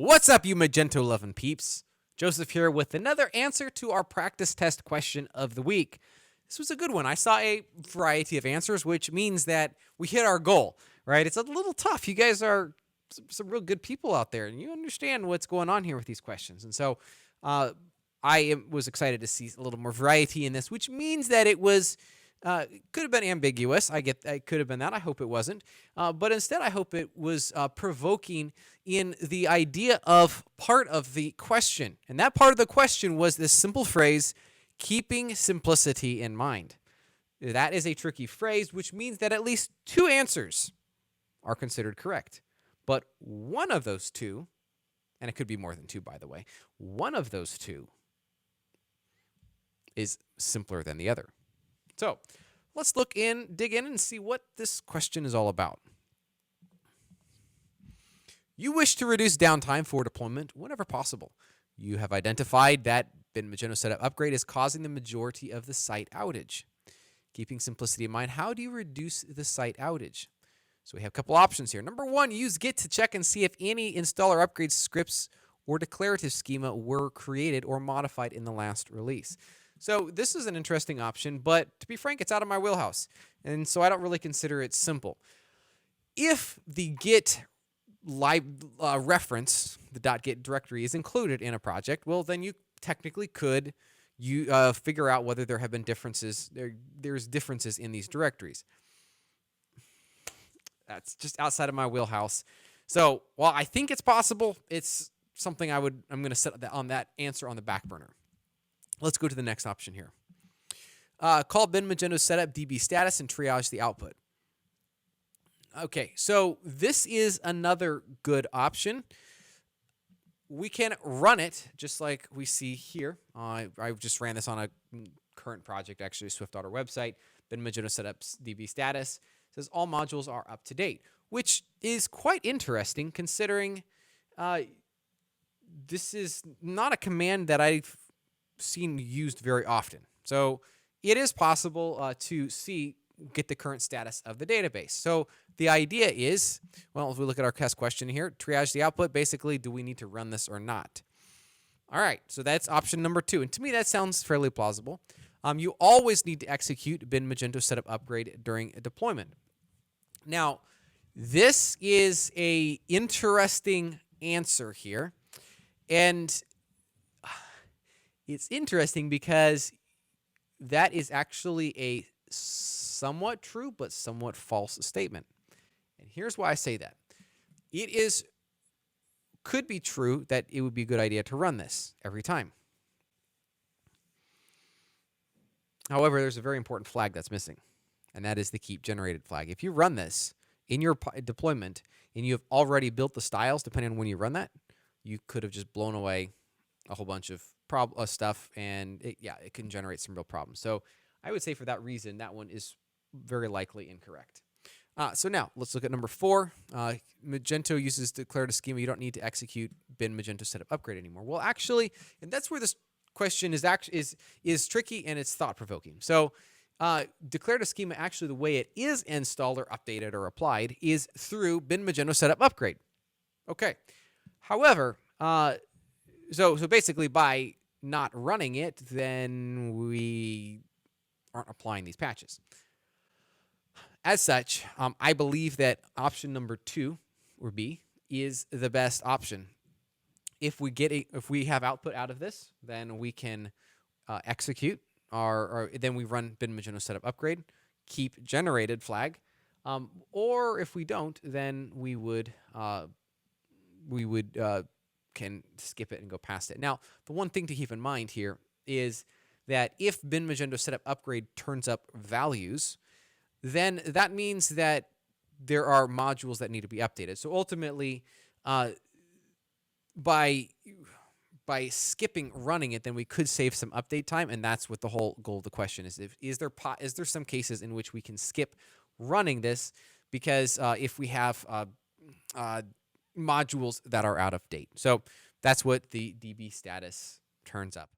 What's up, you Magento loving peeps? Joseph here with another answer to our practice test question of the week. This was a good one. I saw a variety of answers, which means that we hit our goal, right? It's a little tough. You guys are some real good people out there, and you understand what's going on here with these questions. And so was excited to see a little more variety in this, which means that it was could have been ambiguous. I could have been that. I hope it wasn't. But instead, I hope it was provoking in the idea of part of the question. And that part of the question was this simple phrase, keeping simplicity in mind. That is a tricky phrase, which means that at least two answers are considered correct. But one of those two, and it could be more than two, by the way, one of those two is simpler than the other. So let's dig in and see what this question is all about. You wish to reduce downtime for deployment whenever possible. You have identified that Bin Magento setup upgrade is causing the majority of the site outage. Keeping simplicity in mind, how do you reduce the site outage? So we have a couple options here. Number one, use Git to check and see if any installer upgrade scripts or declarative schema were created or modified in the last release. So this is an interesting option, but to be frank, it's out of my wheelhouse. And so I don't really consider it simple. If the Git reference, the .git directory, is included in a project, well, then you technically could figure out whether there have been differences. There's differences in these directories. That's just outside of my wheelhouse. So while I think it's possible, it's something I'm going to set on that answer on the back burner. Let's go to the next option here. Call Bin Magento setup DB status and triage the output. Okay, so this is another good option. We can run it just like we see here. I just ran this on a current project, actually, Swift Auto website. Bin Magento setups DB status says all modules are up to date, which is quite interesting considering this is not a command that I've seen used very often. So it is possible to get the current status of the database. So the idea is, well, if we look at our test question here, triage the output, basically, do we need to run this or not? All right, so that's option number two. And to me, that sounds fairly plausible. You always need to execute Bin Magento setup upgrade during a deployment. Now, this is an interesting answer here. And it's interesting because that is actually a somewhat true but somewhat false statement. And here's why I say that. Could be true that it would be a good idea to run this every time. However, there's a very important flag that's missing, and that is the keep generated flag. If you run this in your deployment and you have already built the styles, depending on when you run that, you could have just blown away a whole bunch of stuff, and it can generate some real problems. So I would say for that reason, that one is very likely incorrect. So now let's look at number 4. Magento uses declarative schema. You don't need to execute Bin Magento setup upgrade anymore. Well, actually, and that's where this question is tricky and it's thought provoking. So declarative schema, actually, the way it is installed or updated or applied is through Bin Magento setup upgrade. Okay. However, so basically by not running it, then we aren't applying these patches. As such, I believe that option number 2 or B is the best option. If we have output out of this, then we can execute then we run Bin Magento setup upgrade, keep generated flag, or if we don't, then we would can skip it and go past it. Now, the one thing to keep in mind here is that if Bin Magento setup upgrade turns up values, then that means that there are modules that need to be updated. So ultimately, by skipping running it, then we could save some update time, and that's what the whole goal of the question is. Is there some cases in which we can skip running this because if we have modules that are out of date? So that's what the DB status turns up.